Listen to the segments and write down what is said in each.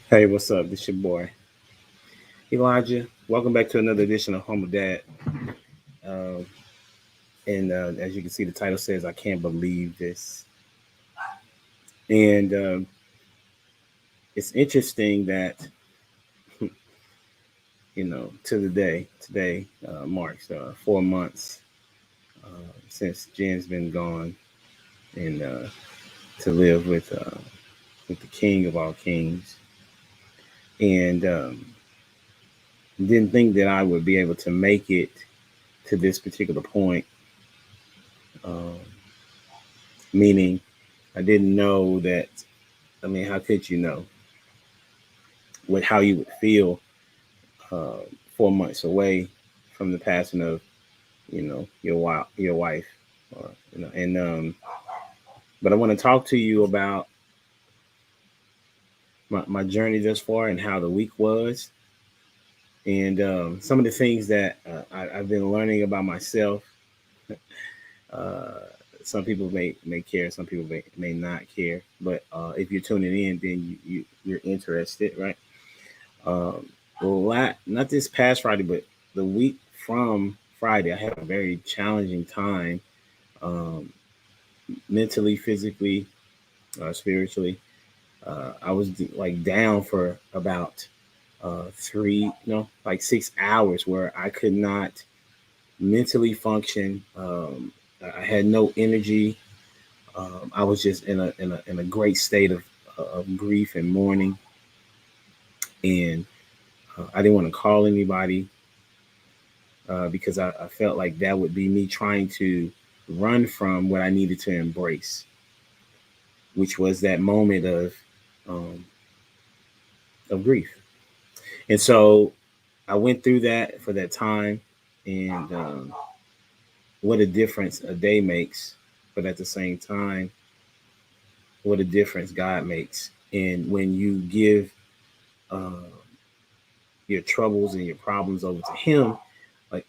Hey, what's up? This your boy Elijah. Welcome back to another edition of Humble Dad. Um, and as you can see, the title says, "I can't believe this." And it's interesting that to the day today marks 4 months since Jen's been gone, and to live with the King of all Kings, and didn't think that I would be able to make it to this particular point. Um, Meaning, I didn't know that. I mean, how could you know what how you would feel 4 months away from the passing of your wife, and but I want to talk to you about my journey thus far and how the week was, and some of the things that I've been learning about myself. Uh, some people may care, some people may not care, but if you're tuning in, then you're interested, right? Um, not this past Friday, but the week from Friday, I had a very challenging time, um, mentally, physically, spiritually. I was like down for about 6 hours where I could not mentally function. I had no energy. I was just in a great state of grief and mourning, and I didn't want to call anybody because I felt like that would be me trying to run from what I needed to embrace, which was that moment um, of grief. And so I went through that for that time, and what a difference a day makes, but at the same time, what a difference God makes. And when you give uh, your troubles and your problems over to Him, like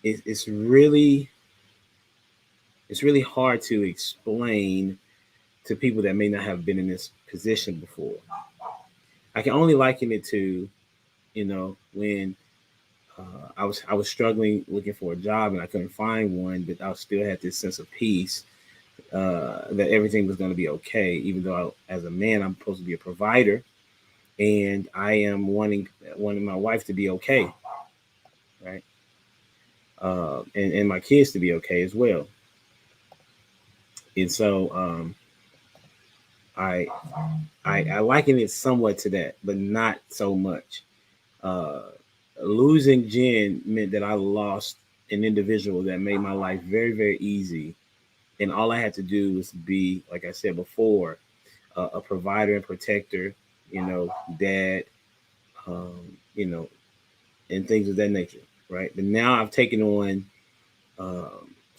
it's really hard to explain to people that may not have been in this position before. I can only liken it to, when I was struggling looking for a job and I couldn't find one, but I still had this sense of peace that everything was going to be okay, even though as a man I'm supposed to be a provider, and I am wanting my wife to be okay, right? And my kids to be okay as well. And so I, I liken it somewhat to that, but not so much. Uh, Losing Jen meant that I lost an individual that made my life very, very easy. And all I had to do was be, like I said before, a provider and protector, dad, um, you know, and things of that nature, right? But now I've taken on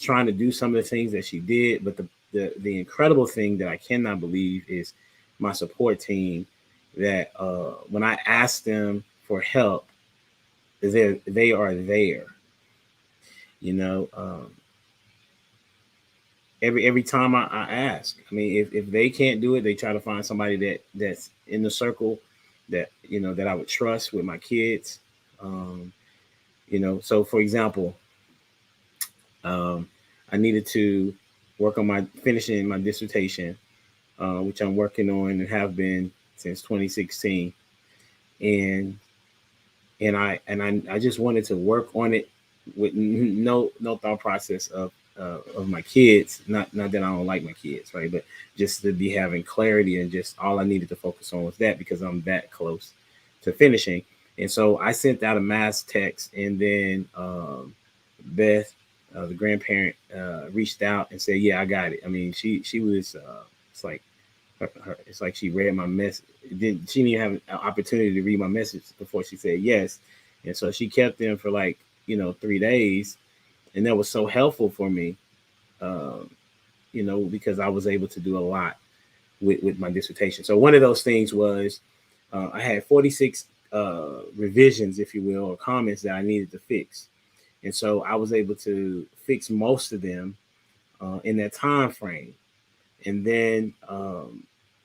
trying to do some of the things that she did. But the incredible thing that I cannot believe is my support team. That when I ask them for help, they are there. You know, every time I ask. I mean, if they can't do it, they try to find somebody that's in the circle that that I would trust with my kids. Um, so for example, um, I needed to work on my finishing my dissertation, which I'm working on and have been since 2016, and I just wanted to work on it with no thought process of my kids. Not that I don't like my kids, right? But just to be having clarity, and just all I needed to focus on was that, because I'm that close to finishing. And so I sent out a mass text, and then Beth, the grandparent, reached out and said, "Yeah, I got it." I mean, she was it's like it's like she read my message. She didn't even have an opportunity to read my message before she said yes, and so she kept them for like 3 days, and that was so helpful for me, um, because I was able to do a lot with my dissertation. So one of those things was I had 46 revisions, if you will, or comments that I needed to fix, and so I was able to fix most of them in that time frame, and then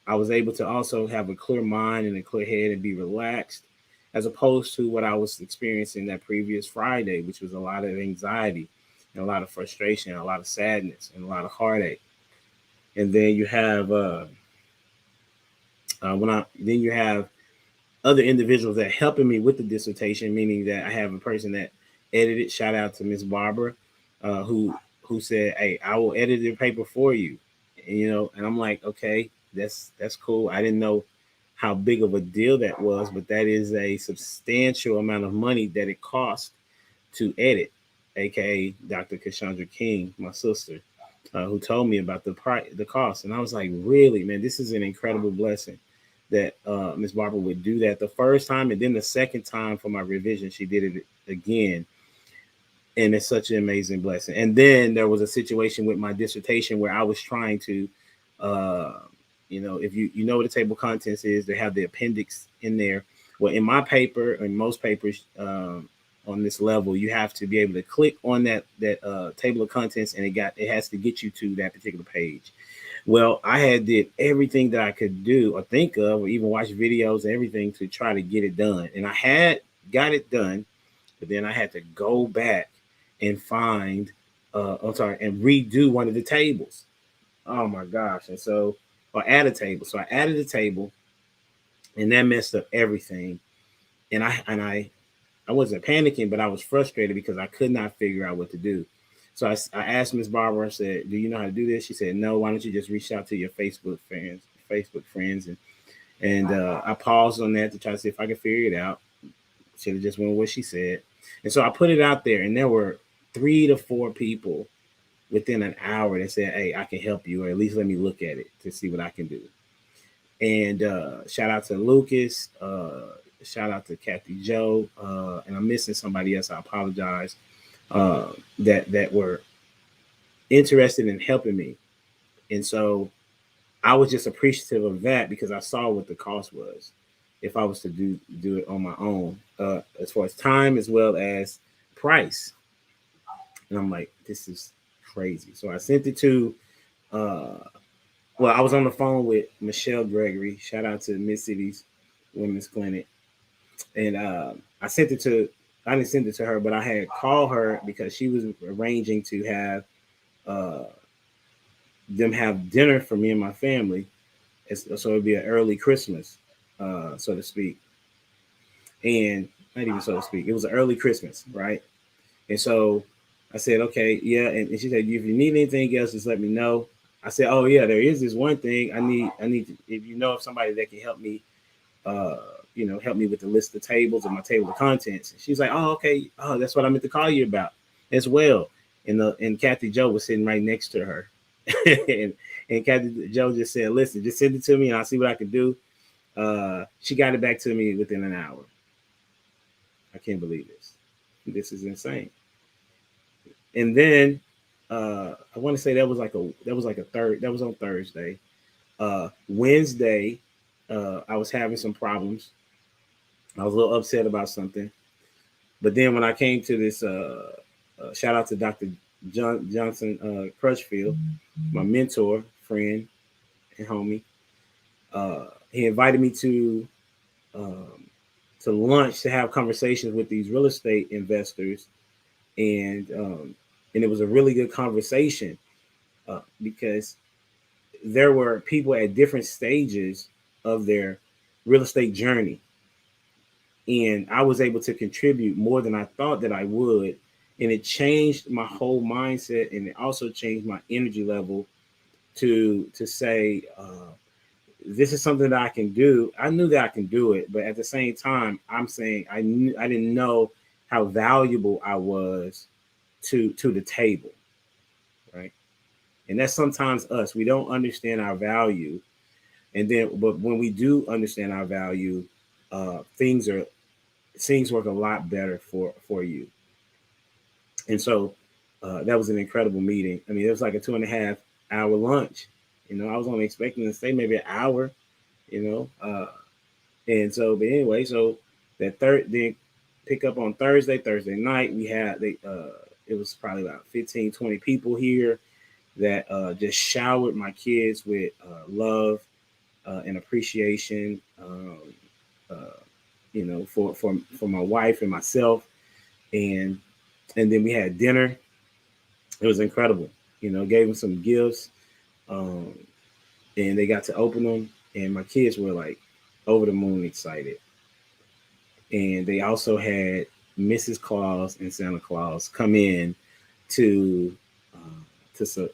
I was able to also have a clear mind and a clear head and be relaxed, as opposed to what I was experiencing that previous Friday, which was a lot of anxiety and a lot of frustration, and a lot of sadness, and a lot of heartache. And then you have then you have other individuals that helping me with the dissertation, meaning that I have a person that edited. Shout out to Miss Barbara, who said, "Hey, I will edit your paper for you." And, and I'm like, okay, that's cool. I didn't know how big of a deal that was, but that is a substantial amount of money that it costs to edit, aka Dr. Cassandra King, my sister, who told me about the cost, and I was like, really, man, this is an incredible blessing that Miss Barbara would do that the first time, and then the second time for my revision, she did it again, and it's such an amazing blessing. And then there was a situation with my dissertation where I was trying to, if you know what the table of contents is, they have the appendix in there. Well, in my paper, in most papers on this level, you have to be able to click on that table of contents, and it has to get you to that particular page. Well, I had did everything that I could do or think of, or even watch videos and everything to try to get it done. And I had got it done, but then I had to go back and find, and redo one of the tables. Oh my gosh. And so, or add a table. So I added a table, and that messed up everything. And I wasn't panicking, but I was frustrated because I could not figure out what to do. So I asked Miss Barbara. I said, "Do you know how to do this?" She said, "No. Why don't you just reach out to your Facebook friends?" And I paused on that to try to see if I could figure it out. Should have just went with what she said. And so I put it out there, and there were 3 to 4 people within an hour that said, "Hey, I can help you, or at least let me look at it to see what I can do." And shout out to Lucas. Shout out to Kathy Joe. And I'm missing somebody else. I apologize. That were interested in helping me. And so I was just appreciative of that because I saw what the cost was if I was to do it on my own, as far as time as well as price. And I'm like, this is crazy. So I sent it to I was on the phone with Michelle Gregory. Shout out to Mississippi's Women's Clinic. And I didn't send it to her, but I had called her because she was arranging to have them have dinner for me and my family. So it'd be an early Christmas, so to speak. And not even so to speak, it was an early Christmas, right? And so I said, okay, yeah. And she said, if you need anything else, just let me know. I said, oh yeah, there is this one thing I need to, if you know of somebody that can help me, help me with the list of tables and my table of contents. And she's like, oh, okay. Oh, that's what I meant to call you about as well. And Kathy Joe was sitting right next to her. and Kathy Joe just said, listen, just send it to me and I'll see what I can do. She got it back to me within an hour. I can't believe this. This is insane. And then I want to say that was on Thursday. Wednesday, I was having some problems. I was a little upset about something. But then when I came to this, shout out to Dr. Johnson Crutchfield, my mentor, friend, and homie. He invited me to lunch to have conversations with these real estate investors, and it was a really good conversation because there were people at different stages of their real estate journey, and I was able to contribute more than I thought that I would, and it changed my whole mindset, and it also changed my energy level to say this is something that I can do. I knew that I can do it, but at the same time, I'm saying I didn't know how valuable I was to the table, right? And that's sometimes us. We don't understand our value, but when we do understand our value, things work a lot better for you. And so that was an incredible meeting. I mean, it was like a 2.5 hour lunch. I was only expecting to stay maybe an hour. And so, but anyway, so then pick up on Thursday night, we had it was probably about 15, 20 people here that just showered my kids with love, and appreciation, uh, for my wife and myself, and then we had dinner. It was incredible. Gave them some gifts, um, and they got to open them, and my kids were like over the moon excited. And they also had Mrs. Claus and Santa Claus come in to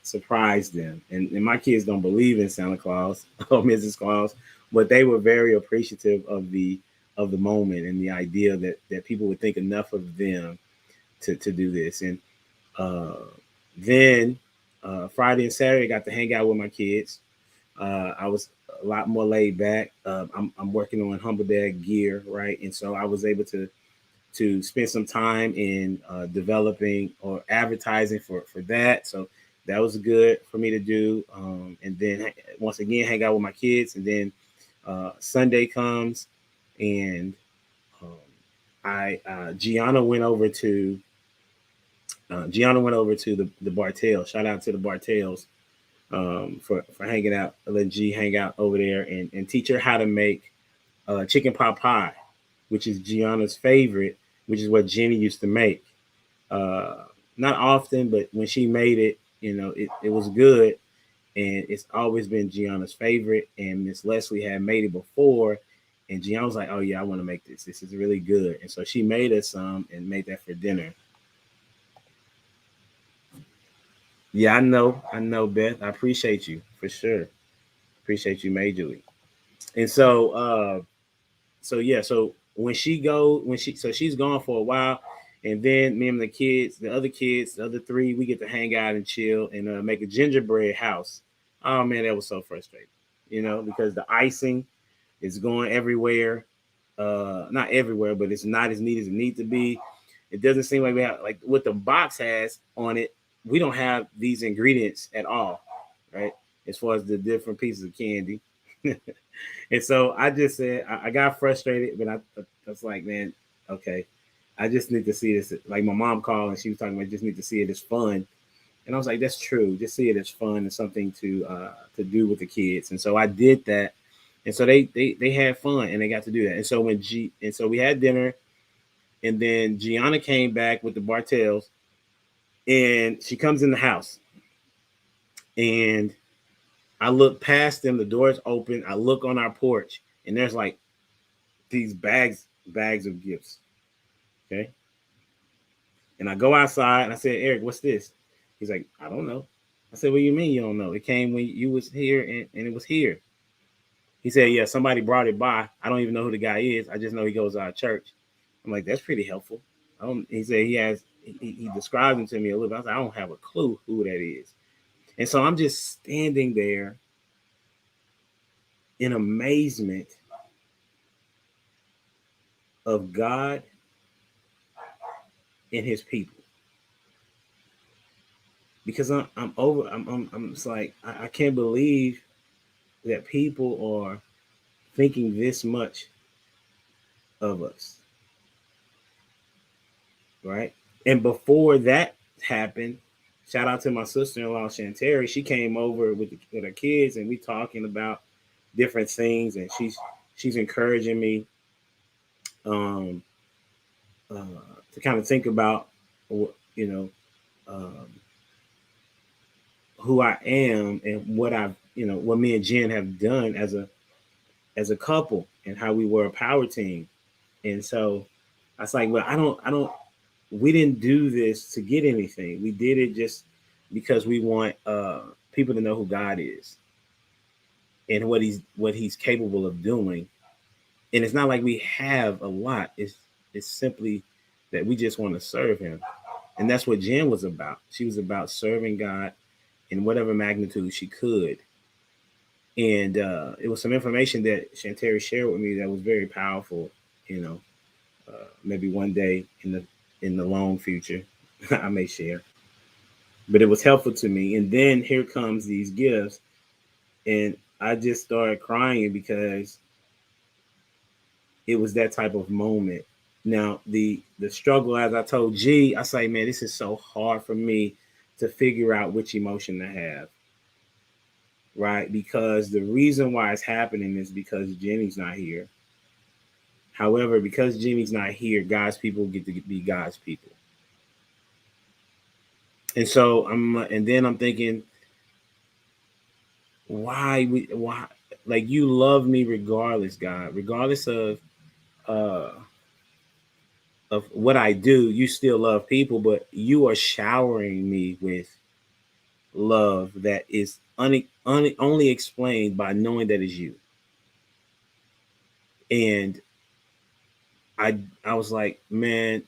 surprise them. And my kids don't believe in Santa Claus or Mrs. Claus, but they were very appreciative of the moment and the idea that people would think enough of them to do this. And uh, then Friday and Saturday, I got to hang out with my kids. I was a lot more laid back. I'm working on Humble Dad gear, right? And so I was able to spend some time in developing or advertising for that. So that was good for me to do. And then once again, hang out with my kids. And then Sunday comes, and um, Gianna went over to the Bartels. Shout out to the Bartels for hanging out. I let G hang out over there and teach her how to make chicken pot pie, which is Gianna's favorite, which is what Jenny used to make. Not often, but when she made it, it was good. And it's always been Gianna's favorite. And Miss Leslie had made it before. And Gianna was like, oh, yeah, I want to make this. This is really good. And so she made us some and made that for dinner. Yeah, I know, Beth. I appreciate you for sure. Appreciate you majorly. And so she's gone for a while, and then me and the other kids, the other three, we get to hang out and chill and make a gingerbread house. Oh man, that was so frustrating, because the icing is going everywhere. Not everywhere, but it's not as neat as it needs to be. It doesn't seem like we have, like, what the box has on it. We don't have these ingredients at all, right? As far as the different pieces of candy. And so I just said, I got frustrated, but I was like, man, okay, I just need to see this. Like, my mom called and she was talking about, I just need to see it as fun. And I was like, that's true. Just see it as fun and something to do with the kids. And so I did that. And so they had fun and they got to do that. And so so we had dinner, and then Gianna came back with the Bartels, and she comes in the house, and I look past them. The door's open. I look on our porch, and there's like these bags of gifts. Okay. And I go outside and I said, Eric, what's this? He's like, I don't know. I said, what do you mean you don't know? It came when you was here, and it was here. He said, yeah, somebody brought it by. I don't even know who the guy is. I just know he goes to our church. I'm like, that's pretty helpful. He said he described him to me a little bit. I was like, I don't have a clue who that is. And so I'm just standing there in amazement of God and his people. Because I'm it's like, I can't believe that people are thinking this much of us. Right. And before that happened, shout out to my sister-in-law, Shanteri. She came over with her kids, and we talking about different things, and she's encouraging me um, to kind of think about, um, who I am and what me and Jen have done as a couple, and how we were a power team. And so I was like, well, we didn't do this to get anything. We did it just because we want people to know who God is and what he's capable of doing. And it's not like we have a lot. It's simply that we just want to serve him. And that's what Jen was about. She was about serving God in whatever magnitude she could. And it was some information that Shanteri shared with me that was very powerful. Maybe one day in the long future, I may share. But it was helpful to me. And then here comes these gifts, and I just started crying because it was that type of moment. Now, the struggle, as I told G, I say, man, this is so hard for me to figure out which emotion to have. right? Because the reason why it's happening is because Jimmy's not here. However, because Jimmy's not here, God's people get to be God's people. And so and then I'm thinking, why, like, you love me regardless, God, regardless uh of what I do, you still love people, but you are showering me with love that is only explained by knowing that it's you. And I was like, man,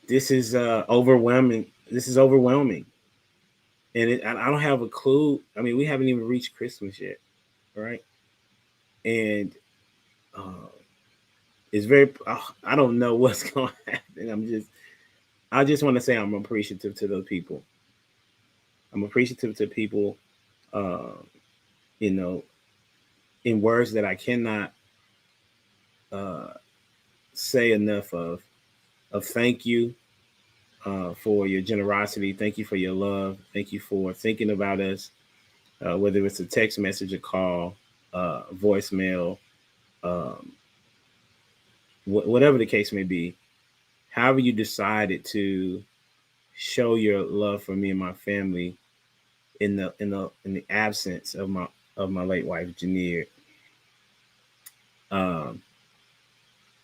this is overwhelming. This is overwhelming. And I don't have a clue. I mean, we haven't even reached Christmas yet, right? And uh, it's very. I don't know what's going to happen. I just want to say I'm appreciative to those people. I'm appreciative to people, uh, you know, in words that I cannot uh, say enough of. Of thank you for your generosity. Thank you for your love. Thank you for thinking about us, whether it's a text message, a call, voicemail, um, whatever the case may be. However you decided to show your love for me and my family in the absence of my late wife Janir, um,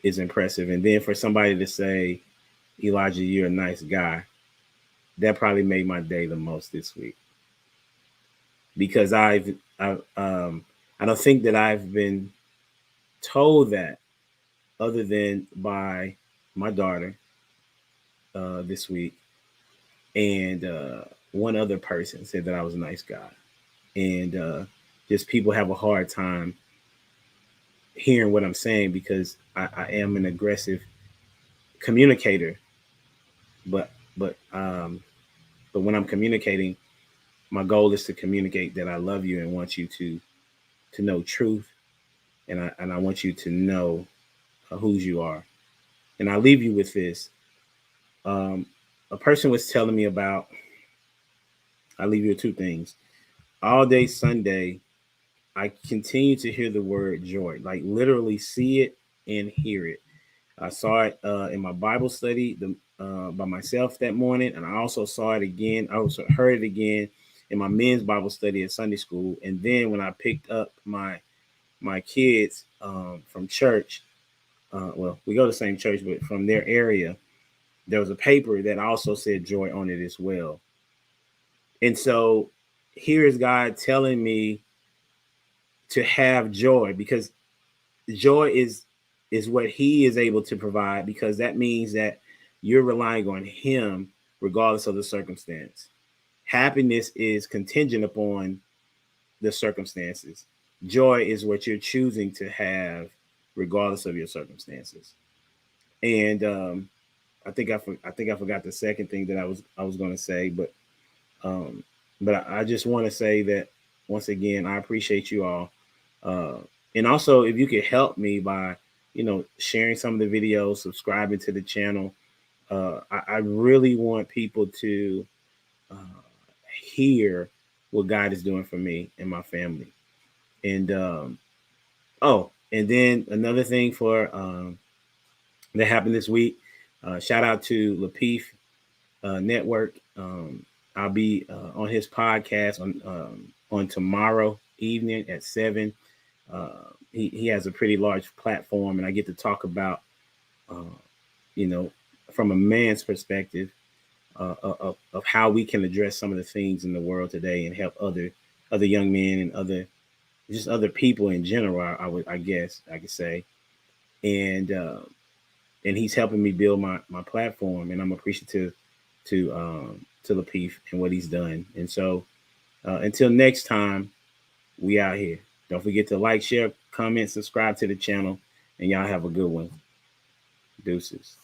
is impressive. And then for somebody to say, Elijah, you're a nice guy, that probably made my day the most this week, because I don't think that I've been told that other than by my daughter this week, and one other person said that I was a nice guy. And just people have a hard time hearing what I'm saying, because I am an aggressive communicator, but but um, but when I'm communicating, my goal is to communicate that I love you and want you to know truth, and I want you to know whose you are. And I'll leave you with this. Um, a person was telling me about. I'll leave you with two things. All day Sunday, I continue to hear the word joy, like literally see it and hear it. I saw it in my Bible study by myself that morning, and I also saw it again. I also heard it again in my men's Bible study at Sunday school, and then when I picked up my kids from church, well, we go to the same church, but from their area, there was a paper that also said joy on it as well. And so here is God telling me to have joy, because joy is what he is able to provide, because that means that you're relying on him regardless of the circumstance. Happiness is contingent upon the circumstances. Joy is what you're choosing to have regardless of your circumstances. And I think I forgot the second thing that I was going to say, um, but I just want to say that once again, I appreciate you all. Uh, and also, if you could help me by, sharing some of the videos, subscribing to the channel. I really want people to uh, hear what God is doing for me and my family. And and then another thing for that happened this week. Shout out to Lapeef Network. I'll be on his podcast on tomorrow evening at 7. He has a pretty large platform, and I get to talk about, uh, you know, from a man's perspective, of how we can address some of the things in the world today and help other young men and other people in general. I guess I could say, and and he's helping me build my platform, and I'm appreciative to Lapeef and what he's done. And so until next time, we out here. Don't forget to like, share, comment, subscribe to the channel, and y'all have a good one. Deuces.